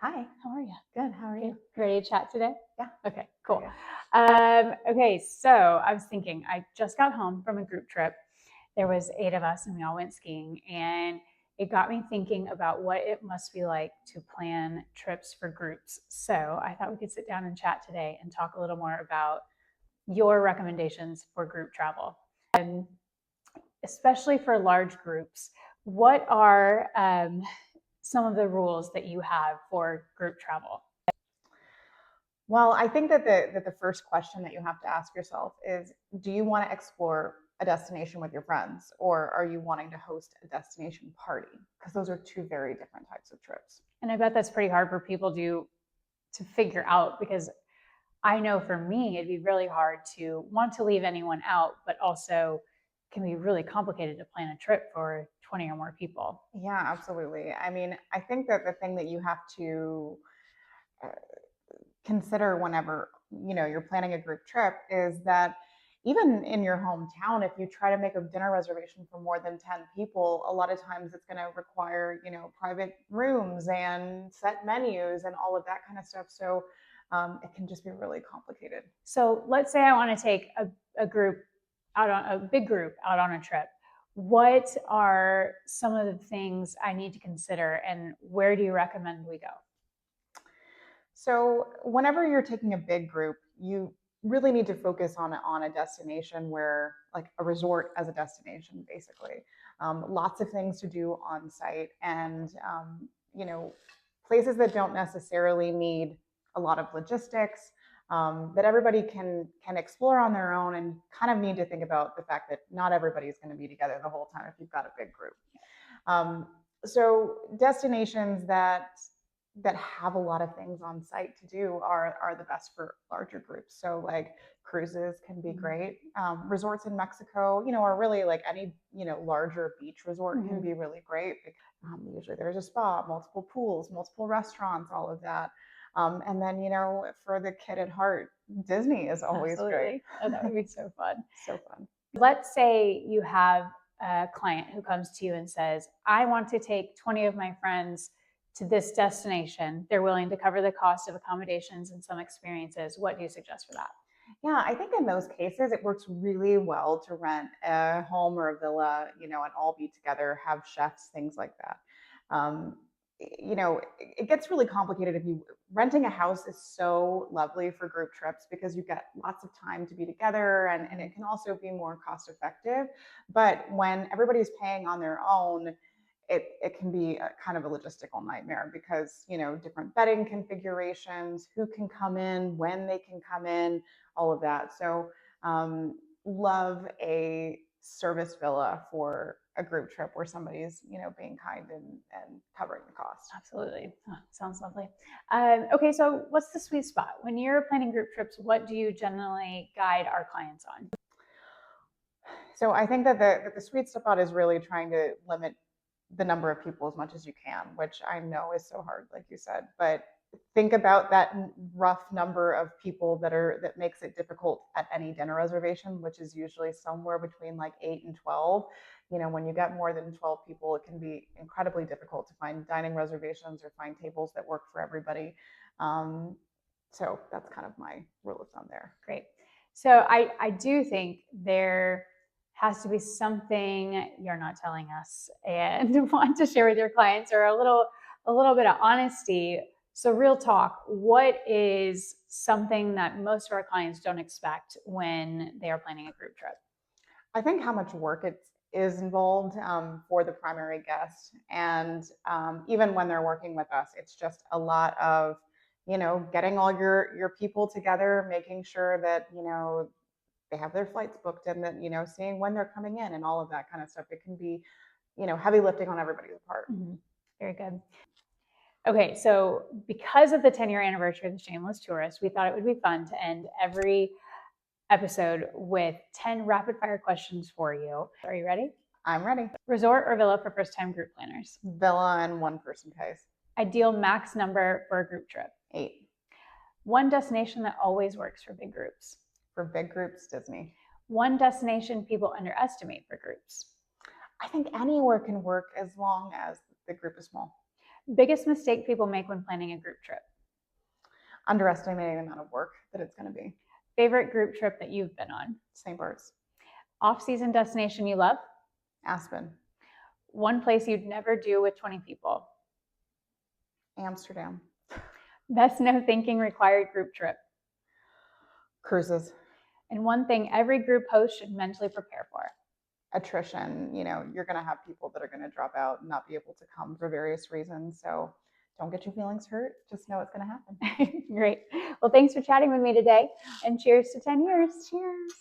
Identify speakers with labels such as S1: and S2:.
S1: Hi, how are you? Good, how are you?
S2: Ready to chat today?
S1: Yeah.
S2: Okay, cool.
S1: Yeah.
S2: Okay, so I was thinking, I just got home from a group trip. There was 8 of us and we all went skiing, and it got me thinking about what it must be like to plan trips for groups. So I thought we could sit down and chat today and talk a little more about your recommendations for group travel. And especially for large groups, what are some of the rules that you have for group travel?
S1: Well, I think that the first question that you have to ask yourself is, do you want to explore a destination with your friends, or are you wanting to host a destination party? Because those are two very different types of trips.
S2: And I bet that's pretty hard for people to figure out, because I know for me it'd be really hard to want to leave anyone out, but also can be really complicated to plan a trip for 20 or more people.
S1: Yeah, absolutely. I mean, I think that the thing that you have to uh, consider whenever you're planning a group trip is that even in your hometown, if you try to make a dinner reservation for more than 10 people, a lot of times it's going to require private rooms and set menus and all of that kind of stuff. So it can just be really complicated.
S2: So let's say I want to take a group out on a big group out on a trip. What are some of the things I need to consider, and where do you recommend we go?
S1: So whenever you're taking a big group, you really need to focus on a destination where, like a resort as a destination, basically. Lots of things to do on site, and places that don't necessarily need a lot of logistics, that everybody can explore on their own, and kind of need to think about the fact that not everybody is going to be together the whole time if you've got a big group. Um, so destinations that have a lot of things on site to do are the best for larger groups. So like cruises can be great. Resorts in Mexico, are really like any larger beach resort can be really great. Usually there's a spa, multiple pools, multiple restaurants, all of that. And then for the kid at heart, Disney is always great.
S2: Oh, that would be so fun.
S1: So fun.
S2: Let's say you have a client who comes to you and says, I want to take 20 of my friends to this destination. They're willing to cover the cost of accommodations and some experiences. What do you suggest for that?
S1: Yeah, I think in those cases it works really well to rent a home or a villa, and all be together, have chefs, things like that. Um, it gets really complicated if you renting a house is so lovely for group trips because you get lots of time to be together, and it can also be more cost effective. But when everybody's paying on their own, it can be a kind of a logistical nightmare because different bedding configurations, who can come in, when they can come in, all of that. So love a service villa for a group trip where somebody's being kind and covering the cost.
S2: Absolutely. Oh, sounds lovely. Okay, so what's the sweet spot when you're planning group trips? What do you generally guide our clients on?
S1: So I think that the sweet spot is really trying to limit the number of people as much as you can, which I know is so hard, like you said. But think about that rough number of people that makes it difficult at any dinner reservation, which is usually somewhere between like 8 and 12. When you get more than 12 people, it can be incredibly difficult to find dining reservations or find tables that work for everybody. So that's kind of my rule of thumb there.
S2: Great. So I do think there has to be something you're not telling us and want to share with your clients, or a little bit of honesty. So real talk, what is something that most of our clients don't expect when they are planning a group trip?
S1: I think how much work it is involved for the primary guest, and even when they're working with us, it's just a lot of getting all your people together, making sure that they have their flights booked, and that seeing when they're coming in and all of that kind of stuff. It can be heavy lifting on everybody's part.
S2: Very good. Okay, so because of the 10-year anniversary of the Shameless Tourist, we thought it would be fun to end every episode with 10 rapid fire questions for you. Are you ready?
S1: I'm ready.
S2: Resort or villa for first time group planners?
S1: Villa and one person pays.
S2: Ideal max number for a group trip?
S1: 8.
S2: One destination that always works for big groups?
S1: For big groups, Disney.
S2: One destination people underestimate for groups?
S1: I think anywhere can work as long as the group is small.
S2: Biggest mistake people make when planning a group trip.
S1: Underestimating the amount of work that it's going to be.
S2: Favorite group trip that you've been on.
S1: St. Bart's.
S2: Off-season destination you love.
S1: Aspen.
S2: One place you'd never do with 20 people.
S1: Amsterdam.
S2: Best no thinking required group trip.
S1: Cruises.
S2: And one thing every group host should mentally prepare for.
S1: Attrition. You're going to have people that are going to drop out and not be able to come for various reasons. So don't get your feelings hurt. Just know it's going to happen.
S2: Great. Well, thanks for chatting with me today, and cheers to 10 years.
S1: Cheers.